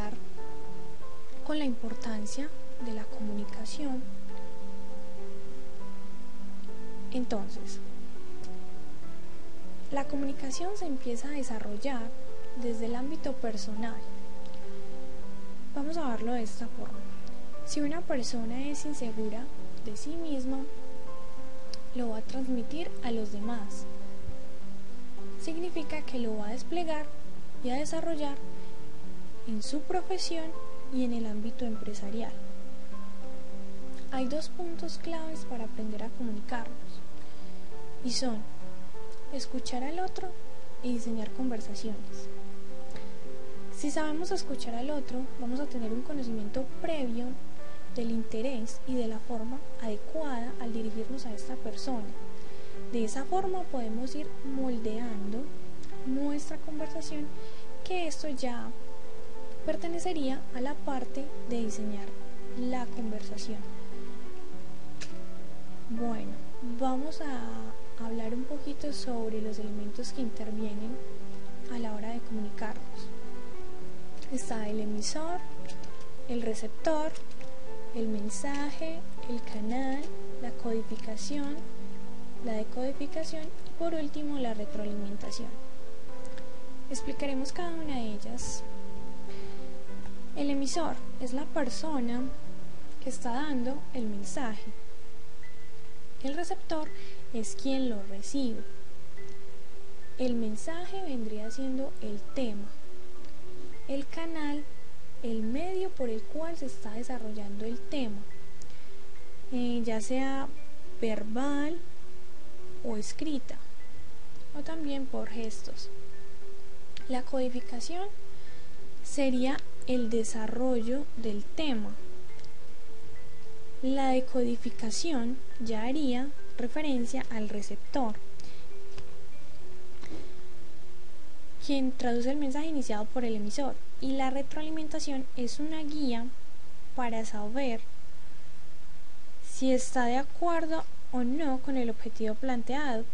iniciar con la importancia de la comunicación. Entonces, la comunicación se empieza a desarrollar desde el ámbito personal. Vamos a verlo de esta forma. Si una persona es insegura de sí misma, lo va a transmitir a los demás. Significa que lo va a desplegar y a desarrollar en su profesión y en el ámbito empresarial. Hay dos puntos claves para aprender a comunicarnos y son escuchar al otro y diseñar conversaciones. Si sabemos escuchar al otro, vamos a tener un conocimiento previo del interés y de la forma adecuada al dirigirnos a esta persona. De esa forma podemos ir moldeando nuestra conversación, que esto ya pertenecería a la parte de diseñar la conversación. Bueno, vamos a hablar un poquito sobre los elementos que intervienen a la hora de comunicarnos. Está el emisor, el receptor, el mensaje, el canal, la codificación, la decodificación y por último la retroalimentación. Explicaremos cada una de ellas. El emisor es la persona que está dando el mensaje. El receptor es quien lo recibe. El mensaje vendría siendo el tema. El canal, el medio por el cual se está desarrollando el tema, ya sea verbal o escrita, o también por gestos. La codificación sería el desarrollo del tema. La decodificación ya haría referencia al receptor, quien traduce el mensaje iniciado por el emisor, y la retroalimentación es una guía para saber si está de acuerdo o no con el objetivo planteado.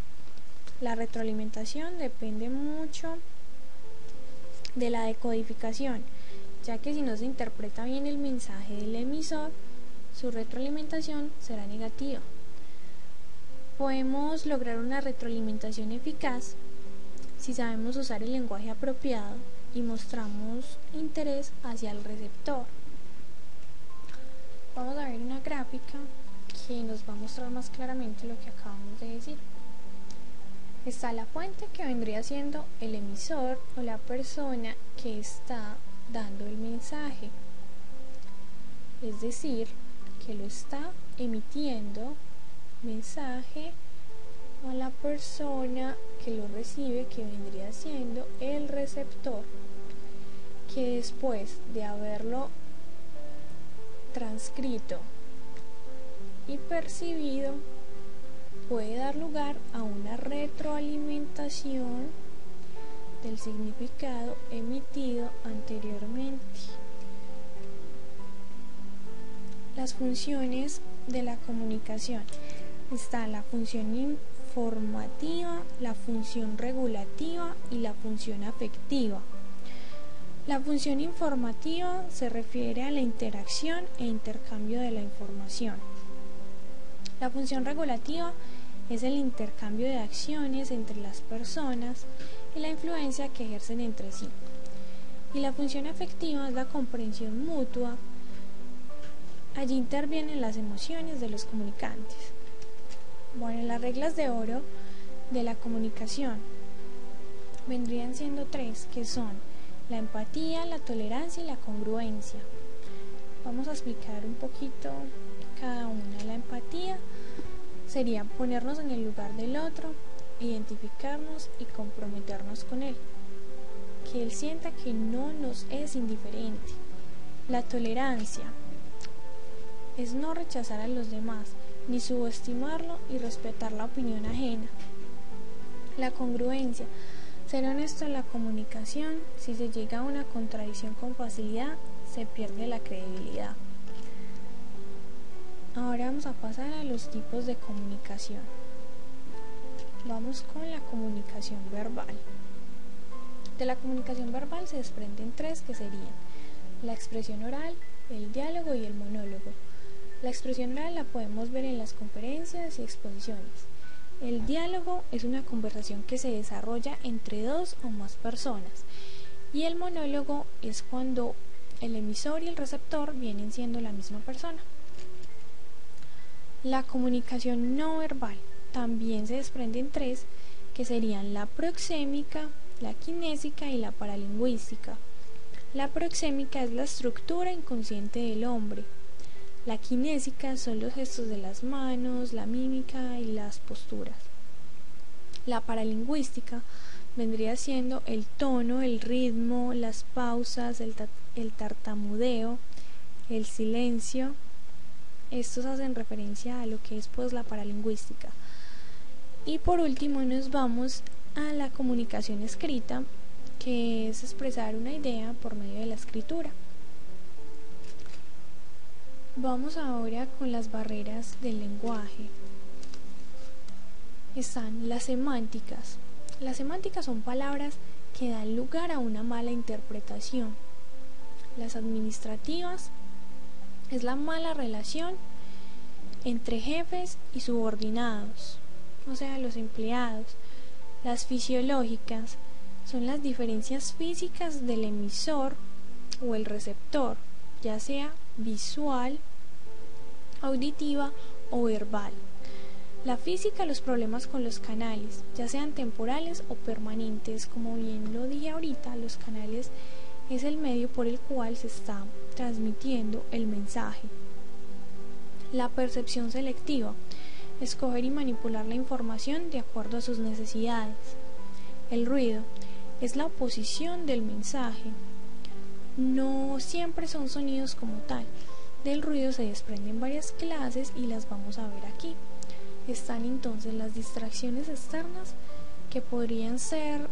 La retroalimentación depende mucho de la decodificación, ya que si no se interpreta bien el mensaje del emisor, su retroalimentación será negativa. Podemos lograr una retroalimentación eficaz si sabemos usar el lenguaje apropiado y mostramos interés hacia el receptor. Vamos a ver una gráfica que nos va a mostrar más claramente lo que acabamos de decir. Está la fuente, que vendría siendo el emisor o la persona que está dando el mensaje, es decir, que lo está emitiendo mensaje a la persona que lo recibe, que vendría siendo el receptor, que después de haberlo transcrito y percibido puede dar lugar a una retroalimentación del significado emitido anteriormente. Las funciones de la comunicación. Está la función informativa, la función regulativa y la función afectiva. La función informativa se refiere a la interacción e intercambio de la información. La función regulativa es el intercambio de acciones entre las personas y la influencia que ejercen entre sí. Y la función afectiva es la comprensión mutua. Allí intervienen las emociones de los comunicantes. Bueno, las reglas de oro de la comunicación vendrían siendo 3, que son la empatía, la tolerancia y la congruencia. Vamos a explicar un poquito cada una. La empatía sería ponernos en el lugar del otro, identificarnos y comprometernos con él, que él sienta que no nos es indiferente. La tolerancia es no rechazar a los demás, ni subestimarlo y respetar la opinión ajena. La congruencia, ser honesto en la comunicación. Si se llega a una contradicción con facilidad, se pierde la credibilidad. Ahora vamos a pasar a los tipos de comunicación. Vamos con la comunicación verbal. De la comunicación verbal se desprenden 3, que serían la expresión oral, el diálogo y el monólogo. La expresión oral la podemos ver en las conferencias y exposiciones. El diálogo es una conversación que se desarrolla entre dos o más personas, y el monólogo es cuando el emisor y el receptor vienen siendo la misma persona. La comunicación no verbal también se desprende en tres, que serían la proxémica, la kinésica y la paralingüística. La proxémica es la estructura inconsciente del hombre. La kinésica son los gestos de las manos, la mímica y las posturas. La paralingüística vendría siendo el tono, el ritmo, las pausas, el tartamudeo, el silencio. Estos hacen referencia a lo que es pues la paralingüística. Y por último nos vamos a la comunicación escrita, que es expresar una idea por medio de la escritura. Vamos ahora con las barreras del lenguaje. Están las semánticas. Las semánticas son palabras que dan lugar a una mala interpretación. Las administrativas es la mala relación entre jefes y subordinados, o sea, los empleados. Las fisiológicas son las diferencias físicas del emisor o el receptor, ya sea visual, auditiva o verbal. La física, los problemas con los canales, ya sean temporales o permanentes. Como bien lo dije ahorita, los canales es el medio por el cual se está transmitiendo el mensaje. La percepción selectiva, escoger y manipular la información de acuerdo a sus necesidades. El ruido es la oposición del mensaje. No siempre son sonidos como tal. Del ruido se desprenden varias clases y las vamos a ver aquí. Están entonces las distracciones externas, que podrían ser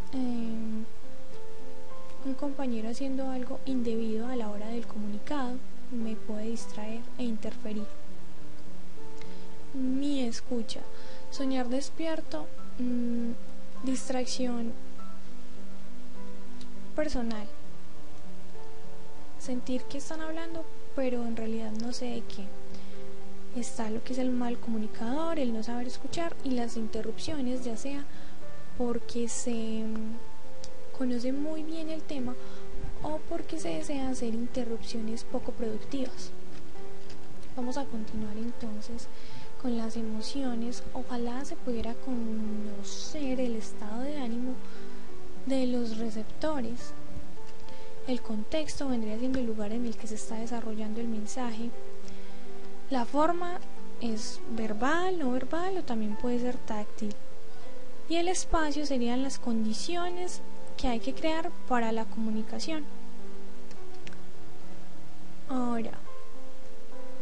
un compañero haciendo algo indebido a la hora del comunicado, me puede distraer e interferir. Mi escucha, soñar despierto, distracción personal, sentir que están hablando pero en realidad no sé de qué. Está lo que es el mal comunicador, el no saber escuchar, y las interrupciones, ya sea porque se conoce muy bien el tema o porque se desean hacer interrupciones poco productivas. Vamos a continuar entonces con las emociones. Ojalá se pudiera conocer el estado de ánimo de los receptores. El contexto vendría siendo el lugar en el que se está desarrollando el mensaje. La forma es verbal, no verbal o también puede ser táctil. Y el espacio serían las condiciones que hay que crear para la comunicación. Ahora,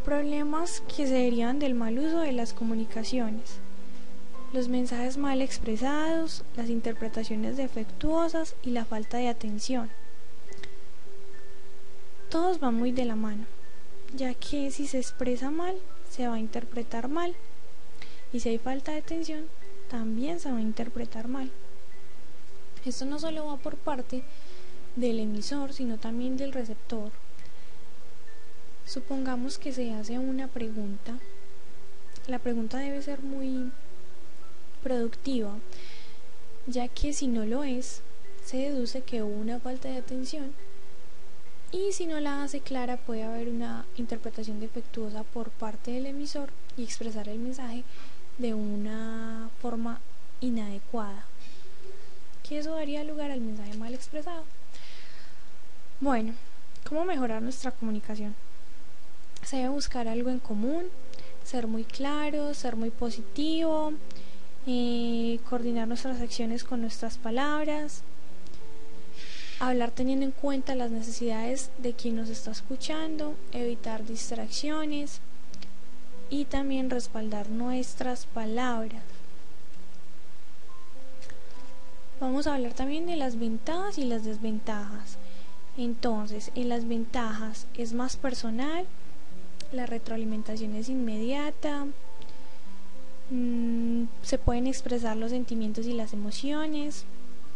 problemas que se derivan del mal uso de las comunicaciones. Los mensajes mal expresados, las interpretaciones defectuosas y la falta de atención. Todos van muy de la mano, ya que si se expresa mal, se va a interpretar mal, y si hay falta de atención, también se va a interpretar mal. Esto no solo va por parte del emisor, sino también del receptor. Supongamos que se hace una pregunta. La pregunta debe ser muy productiva, ya que si no lo es, se deduce que hubo una falta de atención, y si no la hace clara puede haber una interpretación defectuosa por parte del emisor y expresar el mensaje de una forma inadecuada, que eso daría lugar al mensaje mal expresado. Bueno, ¿cómo mejorar nuestra comunicación? Se debe buscar algo en común, ser muy claro, ser muy positivo, coordinar nuestras acciones con nuestras palabras, hablar teniendo en cuenta las necesidades de quien nos está escuchando, evitar distracciones y también respaldar nuestras palabras. Vamos a hablar también de las ventajas y las desventajas. Entonces, en las ventajas es más personal, la retroalimentación es inmediata, se pueden expresar los sentimientos y las emociones.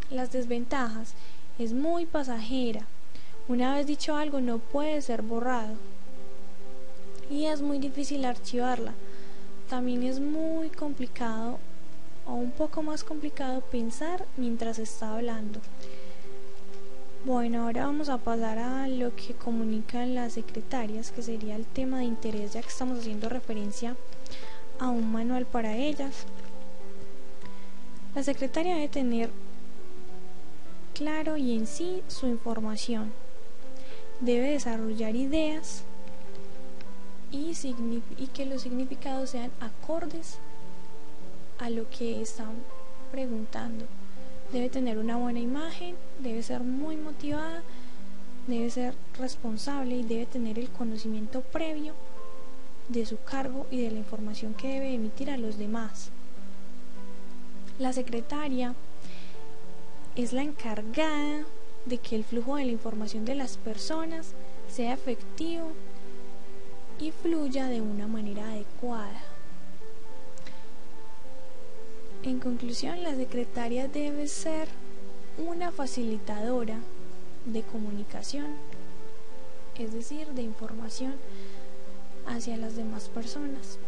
Las desventajas es muy pasajera, Una vez dicho algo no puede ser borrado y es muy difícil archivarla. También es muy complicado o un poco más complicado pensar mientras está hablando. Bueno, ahora vamos a pasar a lo que comunican las secretarias, que sería el tema de interés, ya que estamos haciendo referencia a un manual para ellas. La secretaria debe tener claro y en sí su información. Debe desarrollar ideas y que los significados sean acordes a lo que están preguntando. Debe tener una buena imagen, debe ser muy motivada, debe ser responsable y debe tener el conocimiento previo de su cargo y de la información que debe emitir a los demás. La secretaria es la encargada de que el flujo de la información de las personas sea efectivo y fluya de una manera adecuada. En conclusión, la secretaria debe ser una facilitadora de comunicación, es decir, de información hacia las demás personas.